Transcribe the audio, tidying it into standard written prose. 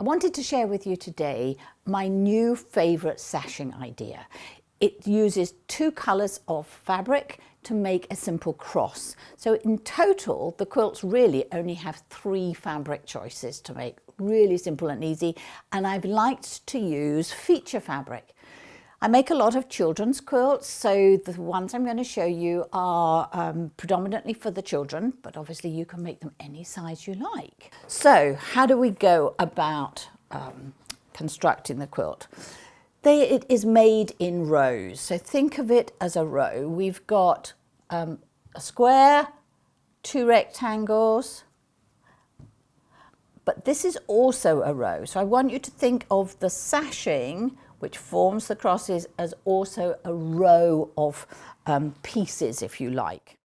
I wanted to share with you today my new favourite sashing idea. It uses 2 colours of fabric to make a simple cross. So in total, the quilts really only have 3 fabric choices to make, really simple and easy. And I've liked to use feature fabric. I make a lot of children's quilts, so the ones I'm going to show you are predominantly for the children, but obviously you can make them any size you like. So how do we go about constructing the quilt? It is made in rows, so think of it as a row. We've got a square, 2 rectangles, but this is also a row. So I want you to think of the sashing, which forms the crosses, as also a row of pieces, if you like.